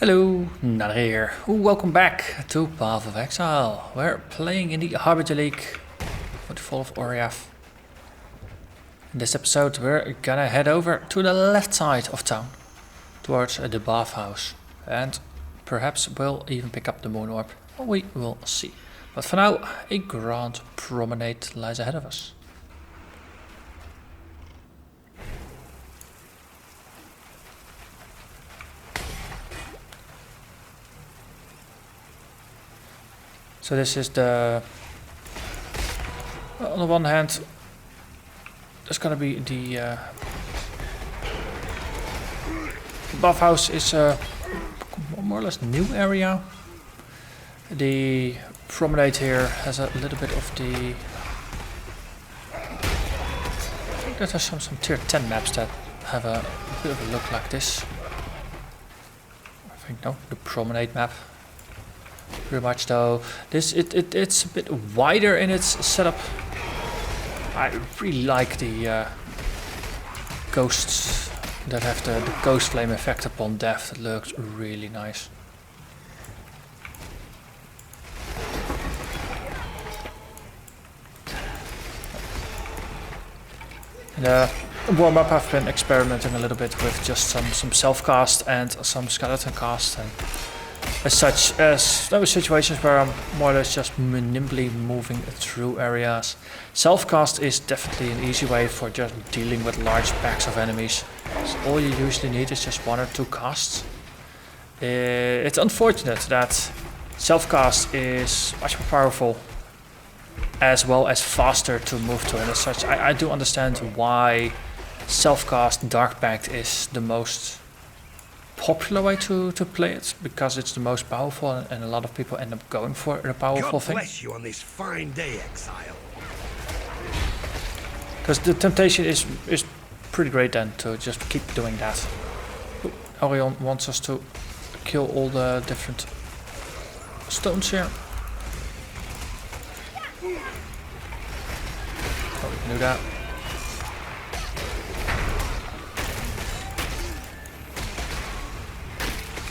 Hello, Narnach here. Welcome back to Path of Exile. We're playing in the Harbinger League for the fall of Oriath. In this episode we're gonna head over to the left side of town, towards the bathhouse. And perhaps we'll even pick up the moon orb. We will see. But for now, a grand promenade lies ahead of us. So this is the, on the one hand, there's gonna be the bathhouse is a more or less new area. The promenade here has a little bit of the, I think there's some tier 10 maps that have a bit of a look like this. I think no, the promenade map. Pretty much though. It's a bit wider in its setup. I really like the ghosts that have the ghost flame effect upon death. It looks really nice. In the warm up I've been experimenting a little bit with just some self cast and some skeleton cast, and as such as those situations where I'm more or less just nimbly moving through areas. Self-cast is definitely an easy way for just dealing with large packs of enemies. So all you usually need is just one or two casts. It's unfortunate that self-cast is much more powerful as well as faster to move to, and as such I do understand why self-cast Dark Pact is the most popular way to play it, because it's the most powerful, and a lot of people end up going for the powerful thing. God bless you on this fine day, Exile. Because the temptation is pretty great then to just keep doing that. Ooh, Orion wants us to kill all the different stones here. Oh, we can do that.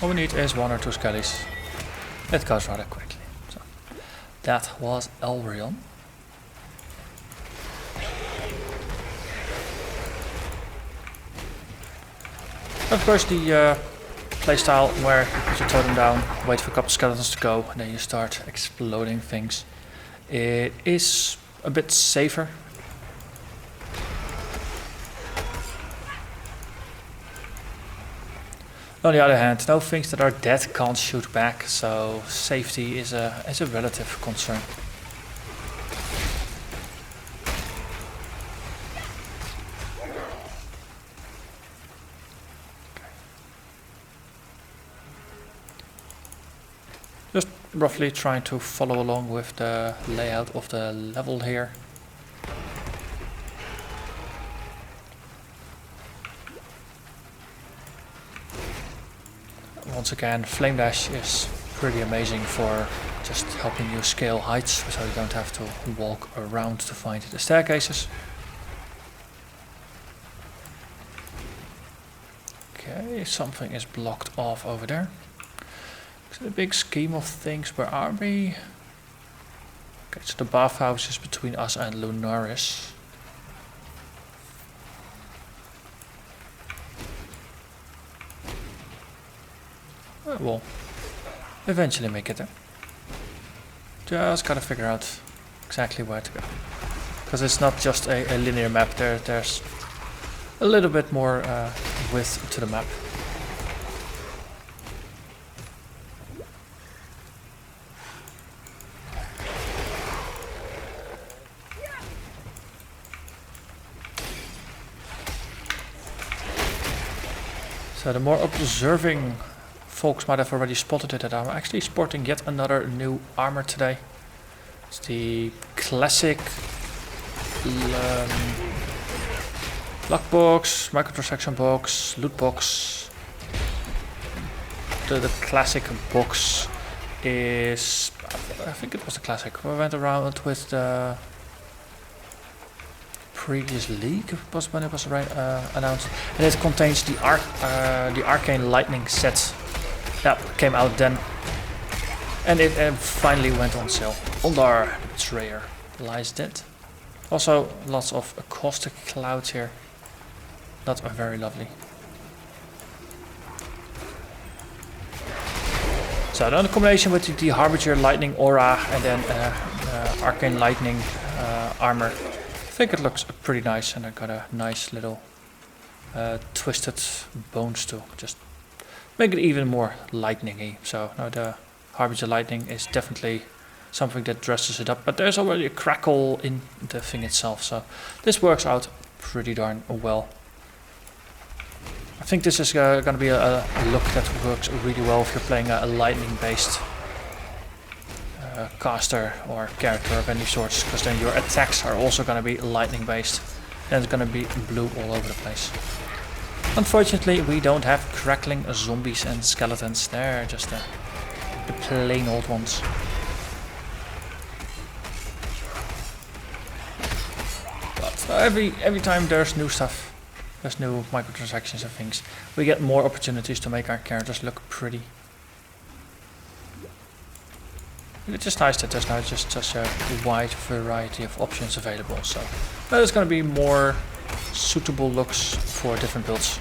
All we need is one or two skellies. It goes rather quickly. So that was Elrion. Of course, the playstyle where you put your totem down, wait for a couple skeletons to go, and then you start exploding things. It is a bit safer. On the other hand, no things that are dead can't shoot back, so safety is a relative concern. Just roughly trying to follow along with the layout of the level here. Once again, Flame Dash is pretty amazing for just helping you scale heights, so you don't have to walk around to find the staircases. Okay, something is blocked off over there. So the big scheme of things, where are we? Okay, so the bathhouse is between us and Lunaris. We'll eventually make it there. Just gotta figure out exactly where to go, because it's not just a linear map. There's a little bit more width to the map. So the more observing folks might have already spotted it, that I'm actually sporting yet another new armor today. It's the classic luck box, microtransaction box, loot box. The classic box is, I think it was the classic. We went around with the previous league was when it was announced, and it contains the arcane lightning set that came out then. And it finally went on sale. Ondar, the Betrayer, lies dead. Also, lots of caustic clouds here. Not very lovely. So then the combination with the Harbinger Lightning Aura and then Arcane Lightning armor, I think it looks pretty nice, and I got a nice little twisted bones to just make it even more lightning-y. So now the Harbinger Lightning is definitely something that dresses it up, but there's already a crackle in the thing itself, so this works out pretty darn well. I think this is going to be a look that works really well if you're playing a lightning-based caster or character of any sorts, because then your attacks are also going to be lightning-based, and it's going to be blue all over the place. Unfortunately, we don't have crackling zombies and skeletons. They're just the plain old ones. But every time there's new stuff, there's new microtransactions and things, we get more opportunities to make our characters look pretty. It's just nice that there's now just such a wide variety of options available. So there's going to be more suitable looks for different builds.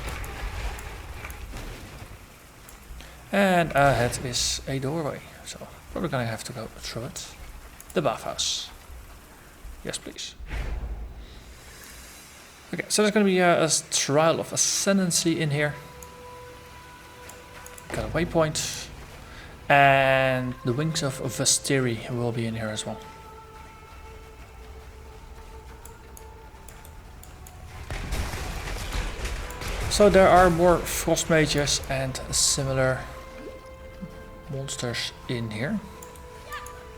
And ahead is a doorway, so probably going to have to go through it. The bathhouse. Yes, please. Okay, so there's going to be a trial of ascendancy in here. Got a waypoint. And the wings of Vestiri will be in here as well. So there are more frost mages and similar monsters in here.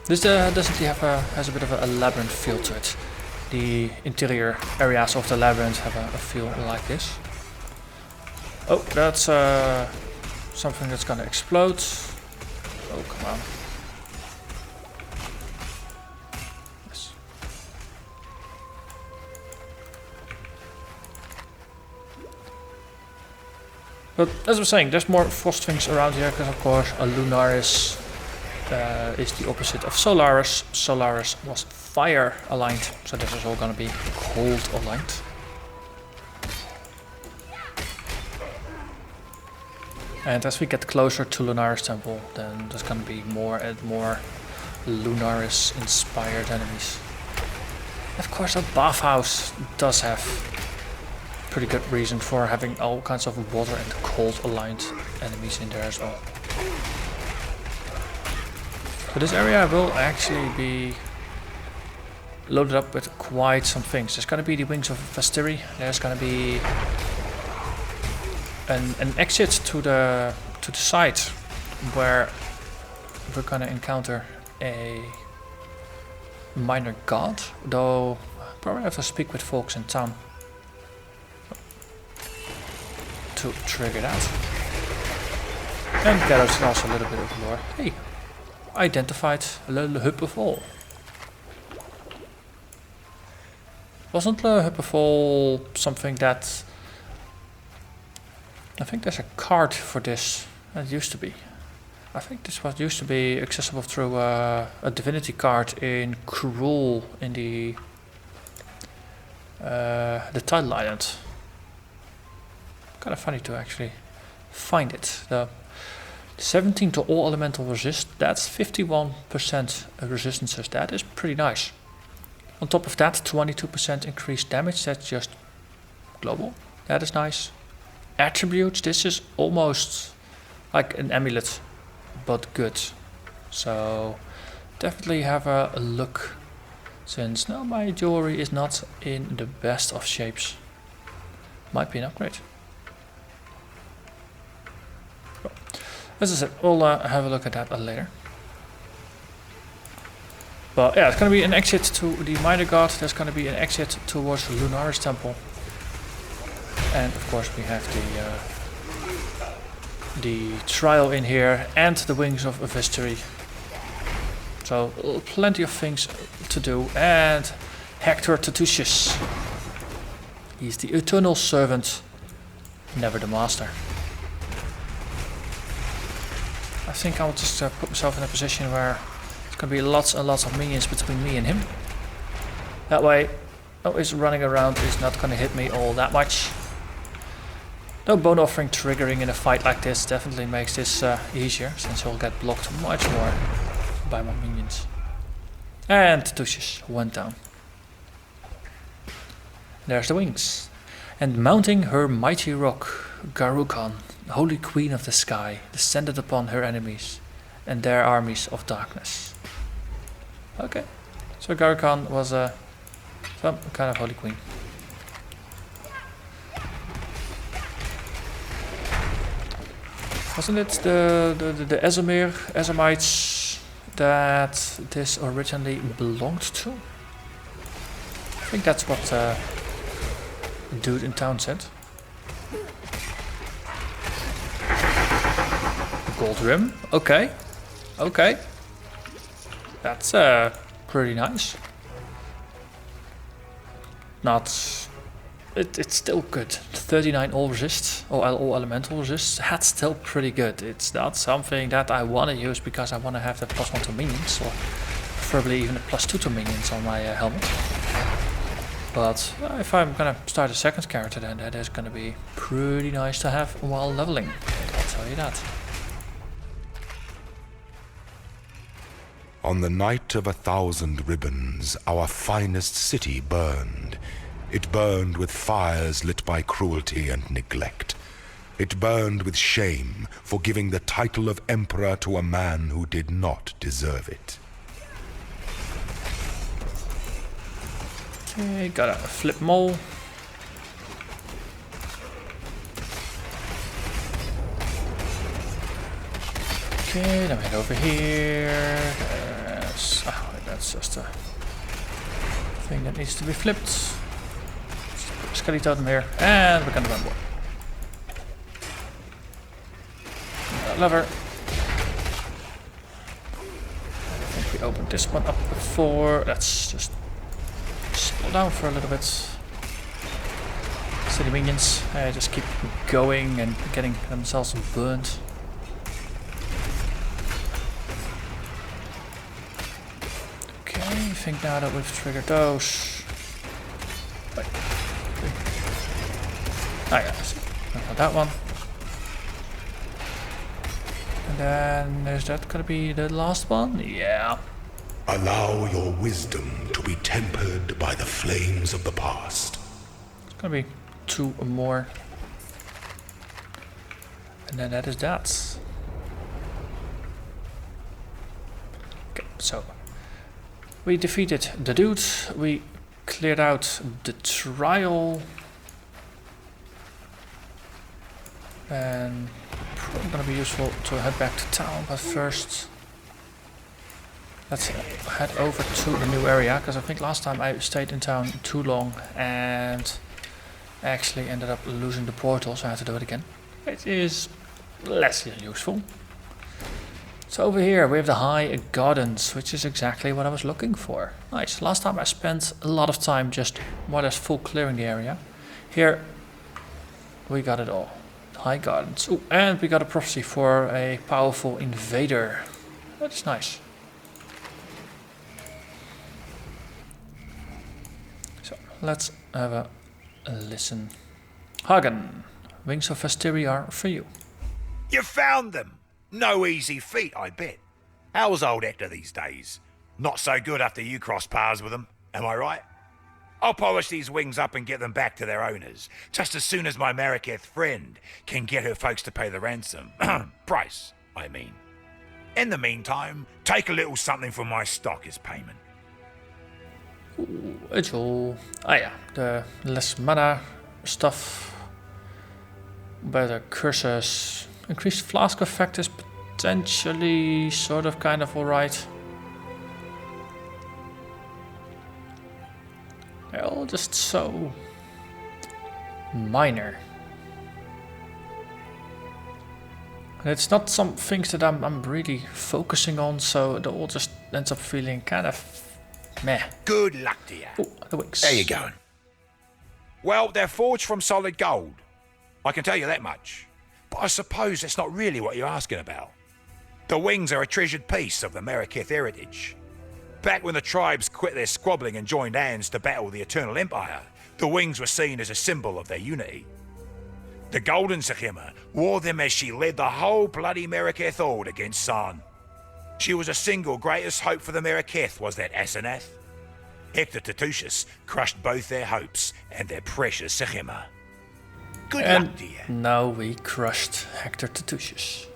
This definitely has a bit of a labyrinth feel to it. The interior areas of the labyrinth have a feel like this. Oh, that's something that's gonna explode. Oh, come on. Yes. But as I was saying, there's more frost things around here, because of course a Lunaris is the opposite of Solaris. Solaris was fire aligned, so this is all gonna be cold aligned. And as we get closer to Lunaris Temple, then there's gonna be more and more Lunaris inspired enemies. Of course, a bathhouse does have pretty good reason for having all kinds of water and cold aligned enemies in there as well. So this area will actually be loaded up with quite some things. There's going to be the wings of Vestiri. There's going to be an exit to the side where we're going to encounter a minor god, though probably have to speak with folks in town to trigger that. And get us also a little bit of lore. Hey, identified Le Huppefol. Wasn't Le Huppefol something that... I think there's a card for this. It used to be. I think this was used to be accessible through a divinity card in Cruel in the Tidal Island. Kind of funny to actually find it. The 17 to all elemental resist, that's 51% resistances. That is pretty nice. On top of that, 22% increased damage. That's just global. That is nice. Attributes, this is almost like an amulet, but good. So definitely have a look, since now my jewelry is not in the best of shapes. Might be an upgrade. Well, as I said, we'll have a look at that later. But yeah, it's going to be an exit to the Minor God. There's going to be an exit towards Lunaris Temple. And of course we have the trial in here and the wings of Vestiri. So plenty of things to do. And Hector Tatutius. He's the eternal servant, never the master. I think I'll just put myself in a position where there's going to be lots and lots of minions between me and him. That way, his running around is not going to hit me all that much. No bone offering triggering in a fight like this definitely makes this easier, since he'll get blocked much more by my minions. And Tushes went down. There's the wings. And mounting her mighty rock, Garukan, holy queen of the sky, descended upon her enemies and their armies of darkness. Okay, so Garukan was some kind of holy queen. Wasn't it the Ezamites that this originally belonged to? I think that's what the dude in town said. Gold rim, okay, okay. That's pretty nice. Not, it's still good. 39 all resists, or all elemental resists. That's still pretty good. It's not something that I want to use because I want to have the +1 to minions, or preferably even a +2 to minions on my helmet. But if I'm gonna start a second character, then that is gonna be pretty nice to have while leveling. I'll tell you that. On the night of 1,000 ribbons, our finest city burned. It burned with fires lit by cruelty and neglect. It burned with shame for giving the title of emperor to a man who did not deserve it. Okay, gotta flip mole. Okay, then we head over here. That's just a thing that needs to be flipped. Skelly totem here, and we're gonna run more. Lever. I think we opened this one up before. Let's just slow down for a little bit. City minions, just keep going and getting themselves burned. Okay, I think now that we've triggered those. Wait. Oh yeah, I see. Not that one. And then is that gonna be the last one? Yeah. Allow your wisdom to be tempered by the flames of the past. It's gonna be 2 or more. And then that is that. Okay, so we defeated the dude. We cleared out the trial. And probably gonna be useful to head back to town, but first let's head over to the new area, because I think last time I stayed in town too long and actually ended up losing the portal, so I had to do it again. It is less useful. So over here we have the High Gardens, which is exactly what I was looking for. Nice. Last time I spent a lot of time just more or less full clearing the area. Here we got it all. High Gardens. Ooh, and we got a prophecy for a powerful invader. That is nice. So let's have a listen. Hagen, Wings of Vestiri are for you. You found them! No easy feat, I bet. How's old Hector these days? Not so good after you crossed paths with them, am I right? I'll polish these wings up and get them back to their owners, just as soon as my Mariketh friend can get her folks to pay the ransom. Price, I mean. In the meantime, take a little something from my stock as payment. Ooh, it's all... Ah yeah, the less mana stuff. Better curses. Increased flask effect is potentially sort of kind of alright. They're all just so minor. And it's not some things that I'm really focusing on, so it all just ends up feeling kind of meh. Good luck to you. Oh, the wings. There you go. Well, they're forged from solid gold. I can tell you that much. But I suppose that's not really what you're asking about. The wings are a treasured piece of the Meraketh heritage. Back when the tribes quit their squabbling and joined hands to battle the Eternal Empire, the wings were seen as a symbol of their unity. The Golden Sekhema wore them as she led the whole bloody Meraketh horde against San. She was a single greatest hope for the Meraketh, was that Asenath. Hector Tatooshus crushed both their hopes and their precious Sekhema. Good luck to you. Now we crushed Hector Tatooshus.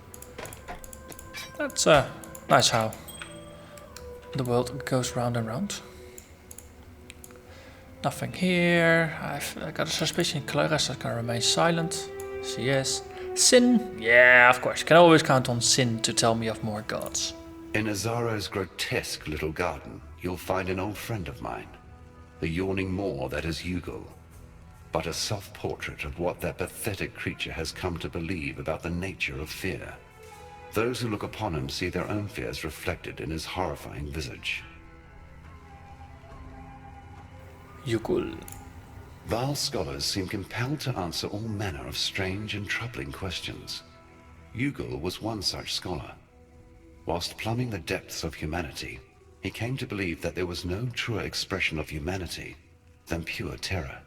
That's nice how the world goes round and round. Nothing here. I got a suspicion Clarice is gonna remain silent. She is. Sin? Yeah, of course. Can always count on Sin to tell me of more gods. In Azaro's grotesque little garden, you'll find an old friend of mine. The yawning maw that is Yugul. But a soft portrait of what that pathetic creature has come to believe about the nature of fear. Those who look upon him see their own fears reflected in his horrifying visage. Yugul. Vile scholars seem compelled to answer all manner of strange and troubling questions. Yugul was one such scholar. Whilst plumbing the depths of humanity, he came to believe that there was no truer expression of humanity than pure terror.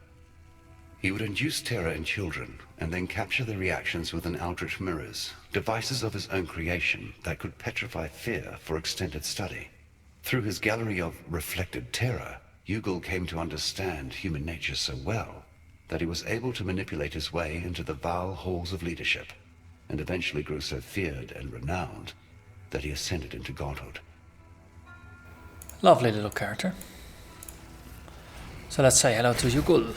He would induce terror in children, and then capture their reactions within eldritch mirrors, devices of his own creation that could petrify fear for extended study. Through his gallery of reflected terror, Yugul came to understand human nature so well that he was able to manipulate his way into the vile halls of leadership, and eventually grew so feared and renowned that he ascended into godhood. Lovely little character. So let's say hello to Yugul.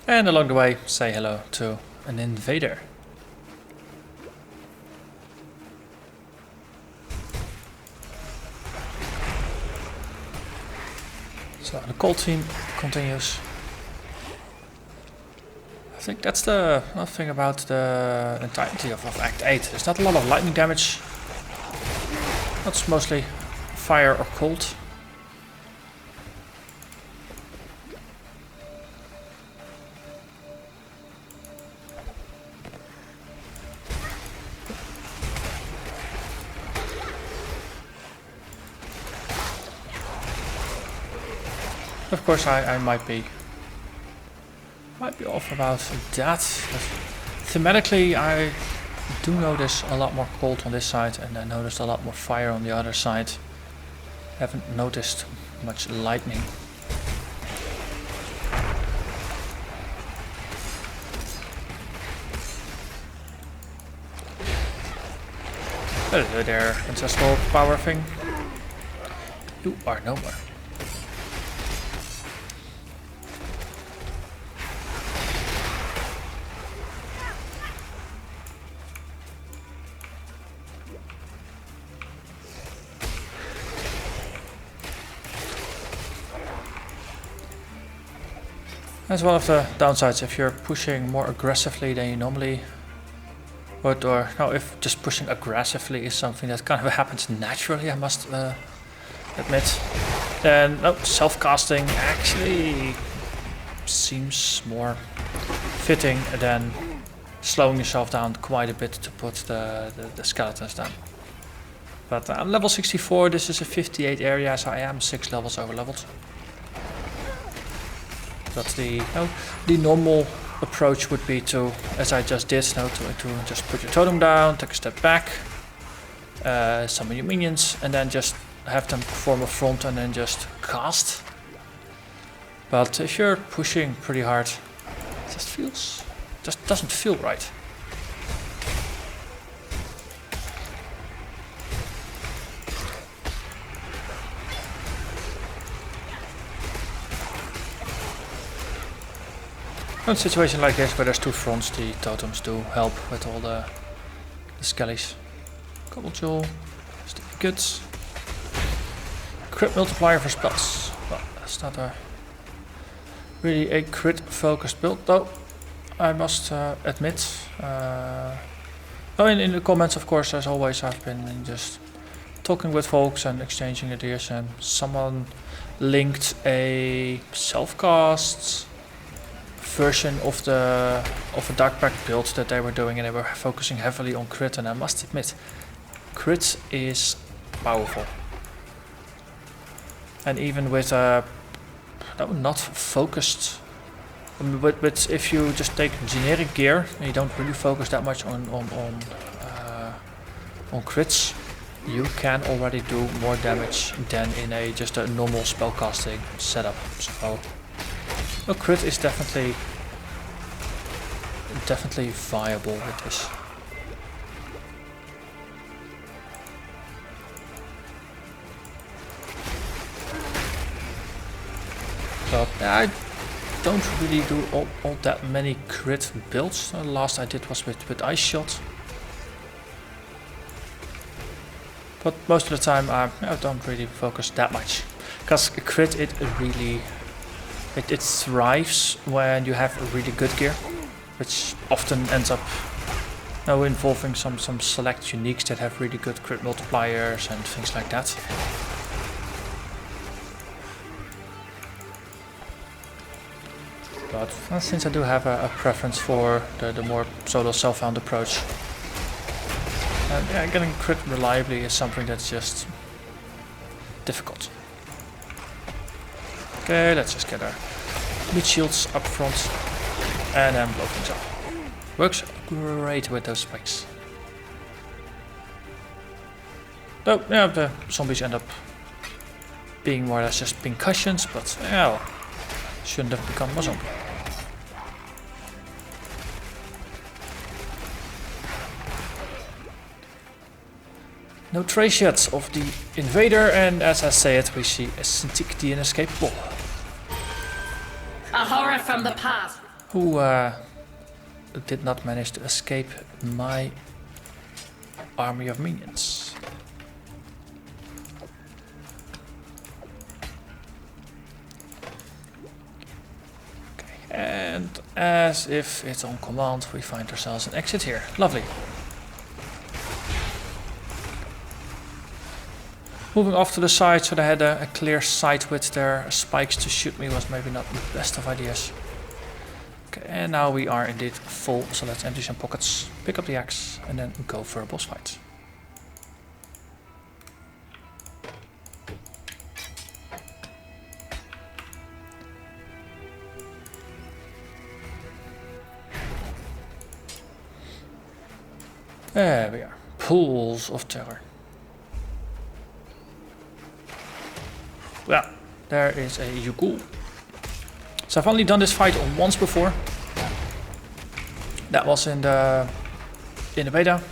And along the way, say hello to an invader. So the call team continues. I think that's the thing about the entirety of Act 8. There's not a lot of lightning damage. It's mostly fire or cold. Of course, I might be off about that. But thematically, I do notice a lot more cold on this side, and I noticed a lot more fire on the other side. Haven't noticed much lightning. Hello there, ancestral power thing. You are no more. That's one of the downsides if you're pushing more aggressively than you normally would, or no, if just pushing aggressively is something that kind of happens naturally, I must admit, then self-casting actually seems more fitting than slowing yourself down quite a bit to put the skeletons down. But I'm level 64, this is a 58 area, so I am 6 levels over leveled. That's the normal approach would be to, as I just did, to just put your totem down, take a step back, summon your minions, and then just have them form a front and then just cast. But if you're pushing pretty hard, it just doesn't feel right. In a situation like this where there's two fronts, the totems do help with all the skellies. Cobble jewel, sticky goods. Crit multiplier for spells. Well, that's not really a crit focused build though, I must admit. In the comments, of course, as always, I've been just talking with folks and exchanging ideas, and someone linked a self-cast version of the Dark Pact build that they were doing, and they were focusing heavily on crit, and I must admit, crit is powerful. And even with not focused, but if you just take generic gear and you don't really focus that much on crits, you can already do more damage than in just a normal spellcasting setup. So a crit is definitely viable with this. So I don't really do all that many crit builds. The last I did was with Ice Shot. But most of the time I don't really focus that much. Because crit, it thrives when you have a really good gear, which often ends up involving some select uniques that have really good crit multipliers and things like that. But since I do have a preference for the more solo self-found approach, getting crit reliably is something that's just difficult. Okay, let's just get our meat shields up front and then blow things up. Works great with those spikes. Though, yeah, the zombies end up being more or less just pincushions, but well, shouldn't have become a zombie. No trace yet of the invader, and as I say it, we see a Cintiq the Inescapable. A horror from the past. Who did not manage to escape my army of minions. Okay, and as if it's on command, we find ourselves an exit here. Lovely. Moving off to the side so they had a clear sight with their spikes to shoot me was maybe not the best of ideas. Okay, and now we are indeed full, so let's empty some pockets, pick up the axe, and then go for a boss fight. There we are. Pools of terror. Well, there is a Yugul. So I've only done this fight once before. That was in the beta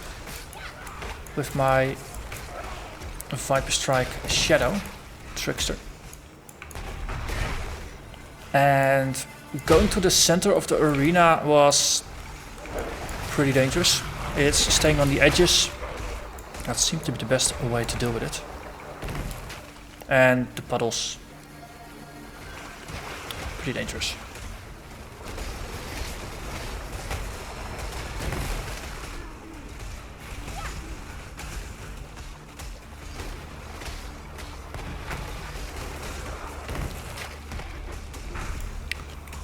with my Viper Strike Shadow Trickster. And going to the center of the arena was pretty dangerous. It's staying on the edges. That seemed to be the best way to deal with it. And the puddles, pretty dangerous.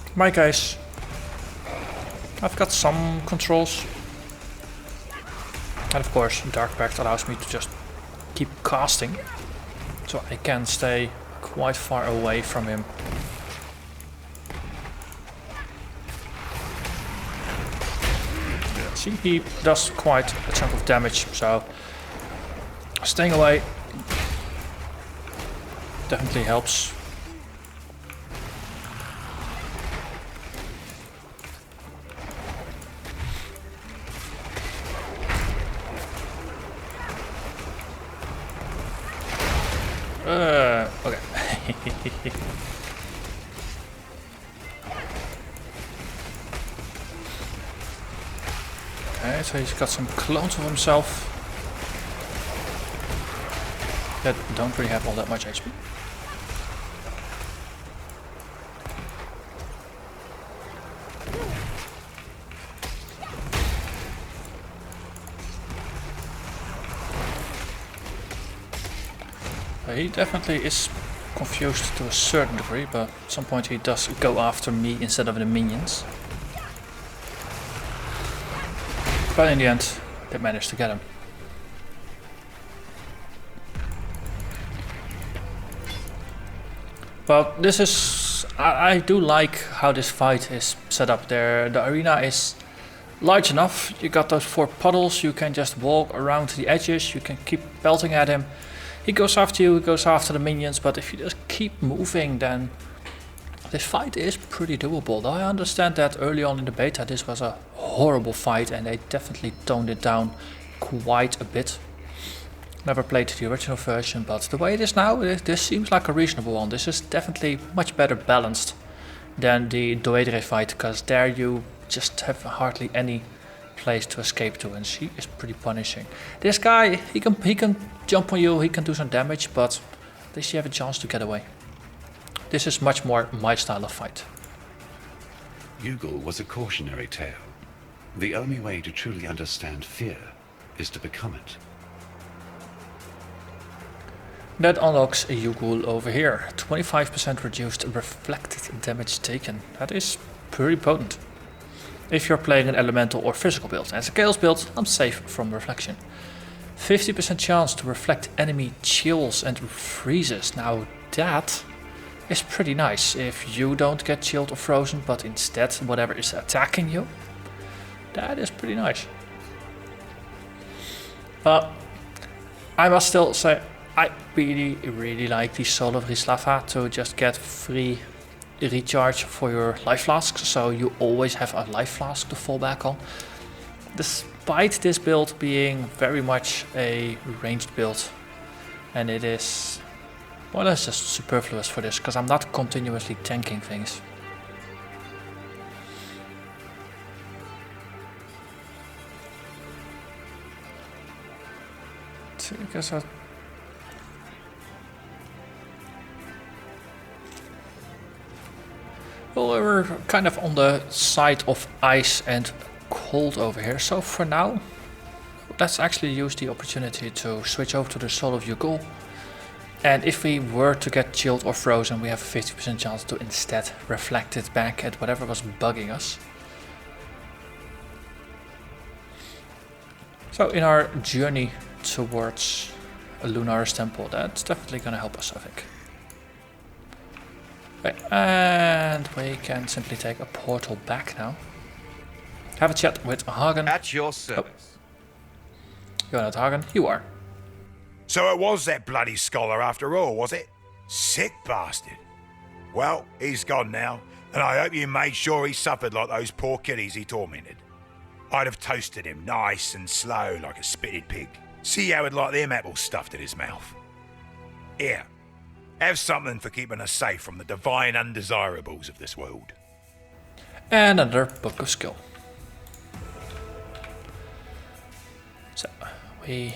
In my case, I've got some controls. And of course, Dark Pact allows me to just keep casting. So I can stay quite far away from him. See, he does quite a chunk of damage, so staying away definitely helps. Okay. Okay, so he's got some clones of himself that don't really have all that much HP. He definitely is confused to a certain degree, but at some point he does go after me instead of the minions. But in the end, they managed to get him. Well, this is... I do like how this fight is set up there. The arena is large enough. You got those 4 puddles, you can just walk around the edges, you can keep pelting at him. He goes after you, he goes after the minions, but if you just keep moving, then this fight is pretty doable. Though I understand that early on in the beta this was a horrible fight and they definitely toned it down quite a bit. Never played the original version, but the way it is now, this seems like a reasonable one. This is definitely much better balanced than the Desecrate fight, because there you just have hardly any place to escape to, and she is pretty punishing. This guy, he can jump on you, he can do some damage, but at least you have a chance to get away. This is much more my style of fight. Yugul was a cautionary tale. The only way to truly understand fear is to become it. That unlocks a Yugul over here. 25% reduced reflected damage taken. That is pretty potent. If you're playing an elemental or physical build. As a chaos build, I'm safe from reflection. 50% chance to reflect enemy chills and freezes. Now that is pretty nice. If you don't get chilled or frozen, but instead whatever is attacking you, that is pretty nice. But I must still say, I really like the Soul of Rislava to just get free recharge for your life flasks, so you always have a life flask to fall back on. Despite this build being very much a ranged build, and it is more or less just superfluous for this, because I'm not continuously tanking things. So I guess well, we're kind of on the side of ice and cold over here, so for now let's actually use the opportunity to switch over to the Soul of Yugul. And if we were to get chilled or frozen, we have a 50% chance to instead reflect it back at whatever was bugging us. So in our journey towards a Lunaris temple, that's definitely going to help us, I think. Okay, and we can simply take a portal back now. Have a chat with Hagen. At your service. Oh. You're not Hagen, you are. So it was that bloody scholar after all, was it? Sick bastard. Well, he's gone now, and I hope you made sure he suffered like those poor kiddies he tormented. I'd have toasted him nice and slow like a spitted pig. See how he'd like them apples stuffed in his mouth. Here. Have something for keeping us safe from the divine undesirables of this world. And another book of skill. So, let's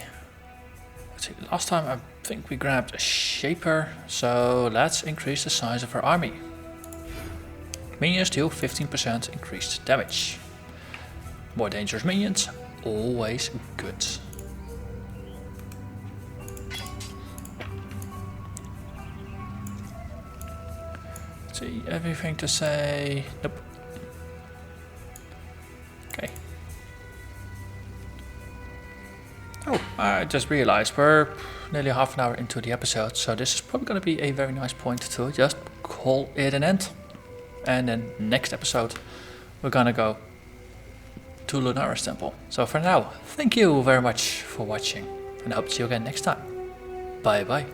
see, last time I think we grabbed a shaper, so let's increase the size of our army. Minions deal 15% increased damage. More dangerous minions, always good. See, everything to say? Nope. Okay. Oh, I just realized we're nearly half an hour into the episode, so this is probably going to be a very nice point to just call it an end. And then next episode, we're gonna go to Lunaris Temple. So for now, thank you very much for watching, and I hope to see you again next time. Bye bye.